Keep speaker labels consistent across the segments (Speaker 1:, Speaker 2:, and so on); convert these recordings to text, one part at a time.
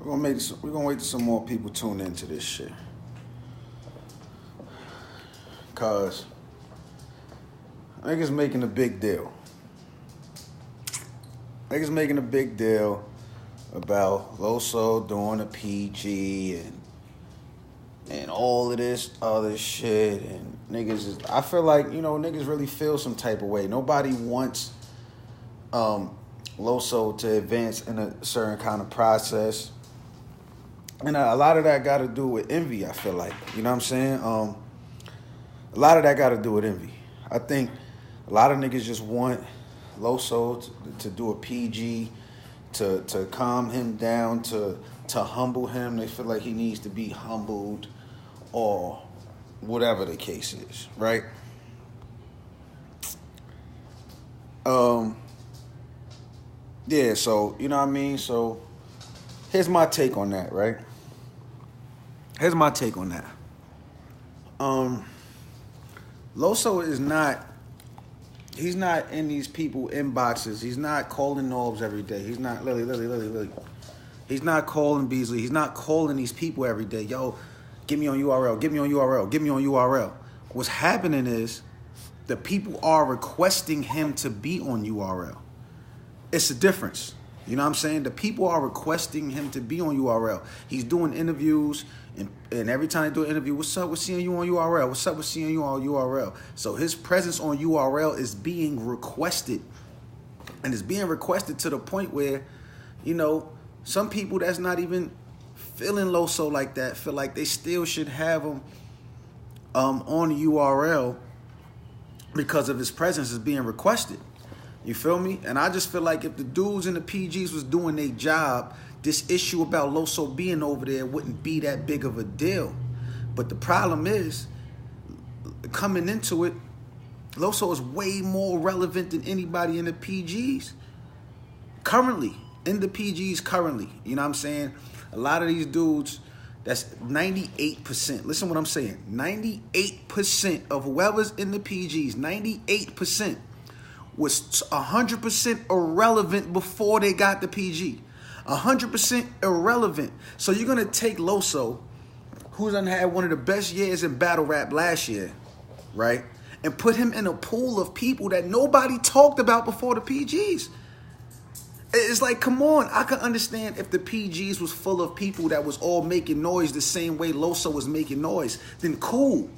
Speaker 1: We're gonna wait till some more people tune into this shit. Cause niggas making a big deal. Niggas making a big deal about Loso doing a PG and all of this other shit, and niggas is, I feel like, niggas really feel some type of way. Nobody wants Loso to advance in a certain kind of process. And a lot of that got to do with envy, I feel like. You know what I'm saying? A lot of that got to do with envy. I think a lot of niggas just want Loso to do a PG, to calm him down, to humble him. They feel like he needs to be humbled or whatever the case is, right? Yeah, so, you know what I mean? So, here's my take on that, right? Here's my take on that. Loso is not, he's not in these people inboxes. He's not calling Norbs every day. He's not, Lily. He's not calling Beasley. He's not calling these people every day. Yo, get me on URL, get me on URL, get me on URL. What's happening is the people are requesting him to be on URL. It's a difference. You know what I'm saying? The people are requesting him to be on URL. He's doing interviews, and every time they do an interview, what's up with seeing you on URL? What's up with seeing you on URL? So his presence on URL is being requested. And it's being requested to the point where, some people that's not even feeling Loso like that feel like they still should have him on URL because of his presence is being requested. You feel me? And I just feel like if the dudes in the PGs was doing their job, this issue about Loso being over there wouldn't be that big of a deal. But the problem is, coming into it, Loso is way more relevant than anybody in the PGs. Currently, in the PGs currently. You know what I'm saying? A lot of these dudes, that's 98%. Listen what I'm saying. 98% of whoever's in the PGs, 98%. was 100% irrelevant before they got the PG. 100% irrelevant. So you're going to take Loso, who done had one of the best years in battle rap last year, right? And put him in a pool of people that nobody talked about before the PGs. It's like, come on. I can understand if the PGs was full of people that was all making noise the same way Loso was making noise. Then cool.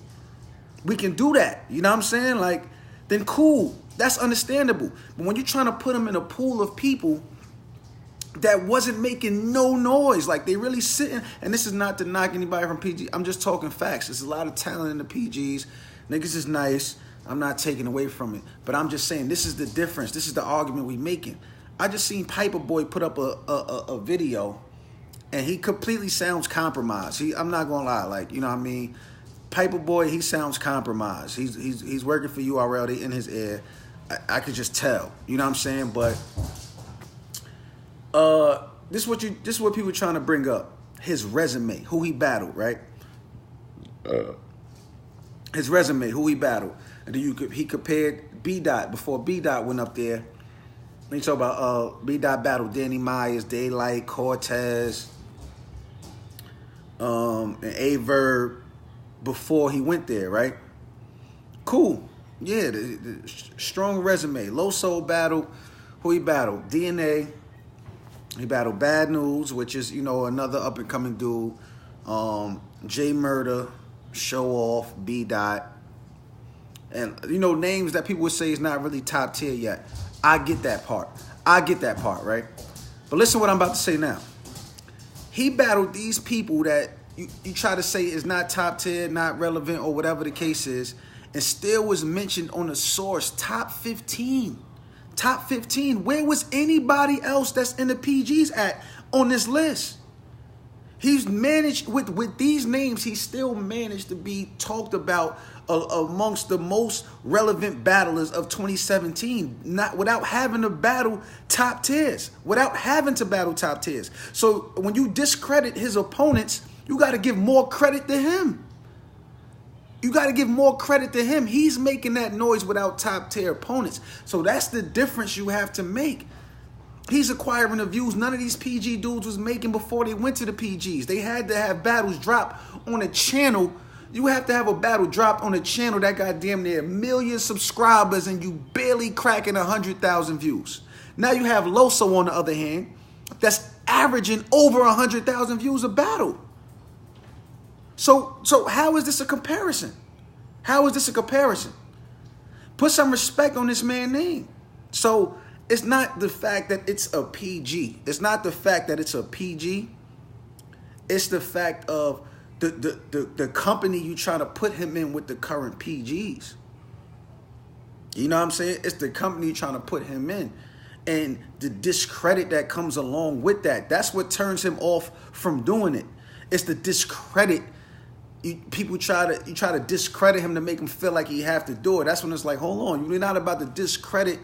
Speaker 1: We can do that. You know what I'm saying? Like, then cool. That's understandable. But when you're trying to put them in a pool of people that wasn't making no noise, like they really sitting, and this is not to knock anybody from PG, I'm just talking facts. There's a lot of talent in the PGs. Niggas is nice. I'm not taking away from it. But I'm just saying, this is the difference. This is the argument we making. I just seen Piper Boy put up a video, and he completely sounds compromised. I'm not going to lie. Like, you know what I mean? Piper Boy, he sounds compromised. He's working for URL. They in his ear. I could just tell. You know what I'm saying? But this is what people trying to bring up. His resume, who he battled, right? His resume, who he battled. And then he compared B-Dot before B-Dot went up there. When you talk about B-Dot battled Danny Myers, Daylight, Cortez, and A-Verb before he went there, right? Cool. Yeah, the strong resume. Loso battle. Who he battled? DNA. He battled Bad News, which is, another up-and-coming dude. J Murder, Show Off, B-Dot. And, names that people would say is not really top tier yet. I get that part. Right? But listen to what I'm about to say now. He battled these people that you try to say is not top tier, not relevant, or whatever the case is, and still was mentioned on the source, top 15. Top 15. Where was anybody else that's in the PGs at on this list? He's managed, with these names, he still managed to be talked about amongst the most relevant battlers of 2017, not without having to battle top tiers. So when you discredit his opponents, you got to give more credit to him. He's making that noise without top tier opponents. So that's the difference you have to make. He's acquiring the views none of these PG dudes was making before they went to the PGs. They had to have battles drop on a channel. You have to have a battle drop on a channel that got damn near 1 million subscribers and you barely cracking 100,000 views. Now you have Loso on the other hand, that's averaging over 100,000 views a battle. So how is this a comparison? How is this a comparison? Put some respect on this man's name. So it's not the fact that it's a PG. It's not the fact that it's a PG. It's the fact of the company you trying to put him in with the current PGs. You know what I'm saying? It's the company you trying to put him in. And the discredit that comes along with that. That's what turns him off from doing it. It's the discredit. People try to discredit him to make him feel like he have to do it. That's when it's like, hold on, you're not about to discredit.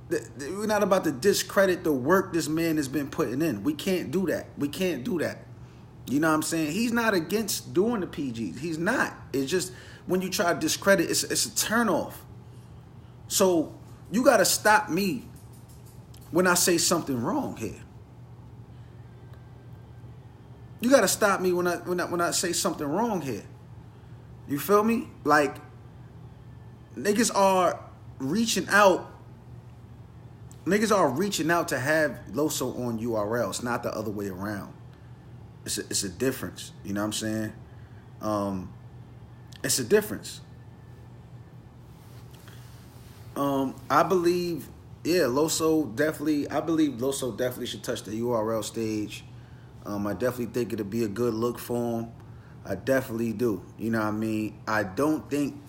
Speaker 1: We're not about to discredit the work this man has been putting in. We can't do that. We can't do that. You know what I'm saying? He's not against doing the PGs. He's not. It's just when you try to discredit, it's a turnoff. So you got to stop me when I say something wrong here. You got to stop me when I say something wrong here. You feel me? Like, niggas are reaching out. Niggas are reaching out to have Loso on URLs, not the other way around. It's a difference. You know what I'm saying? It's a difference. I believe, Loso definitely. I believe Loso definitely should touch the URL stage. I definitely think it'll be a good look for him. I definitely do. You know what I mean? I don't think,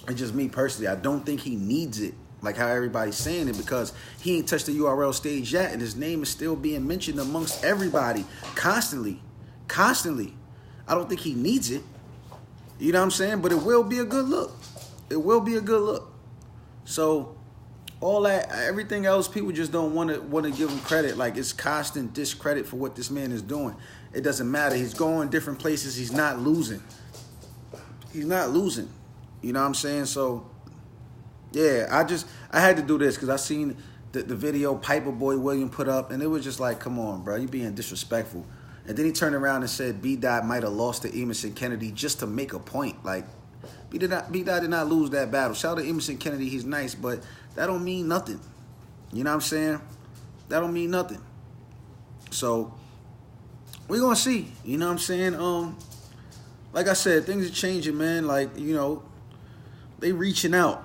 Speaker 1: it's just me personally, I don't think he needs it, like how everybody's saying it, because he ain't touched the URL stage yet, and his name is still being mentioned amongst everybody constantly. Constantly. I don't think he needs it. You know what I'm saying? But it will be a good look. It will be a good look. So all that, everything else, people just don't want to give him credit. Like, it's constant discredit for what this man is doing. It doesn't matter. He's going different places. He's not losing. He's not losing. You know what I'm saying? So, yeah, I had to do this because I seen the video Piper Boy William put up, and it was just like, come on, bro, you being disrespectful. And then he turned around and said B-Dot might have lost to Emerson Kennedy just to make a point. Like, B-Dot did not lose that battle. Shout out to Emerson Kennedy, he's nice, but that don't mean nothing. You know what I'm saying? That don't mean nothing. So, we're going to see. You know what I'm saying? Like I said, things are changing, man. Like, you know, they reaching out.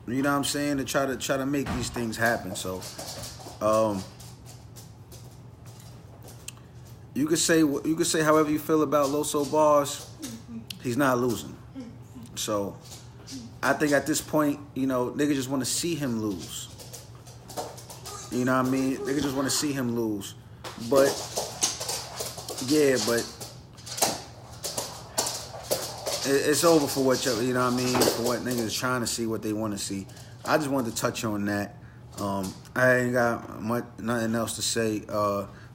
Speaker 1: You know what I'm saying? To try to make these things happen. So, you could say however you feel about Loso Bars. He's not losing. So, I think at this point, you know, niggas just want to see him lose. You know what I mean? Niggas just want to see him lose. But, yeah, but it's over for what you know what I mean? For what niggas is trying to see, what they want to see. I just wanted to touch on that. I ain't got nothing else to say.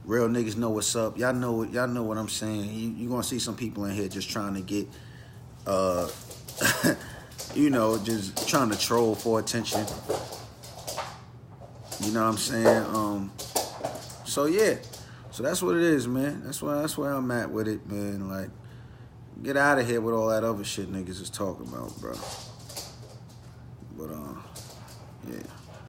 Speaker 1: Real niggas know what's up. Y'all know what I'm saying. You gonna see some people in here just trying to get, you know, just trying to troll for attention. You know what I'm saying? So yeah. So that's what it is, man. That's where I'm at with it, man. Like, get out of here with all that other shit niggas is talking about, bro. But yeah.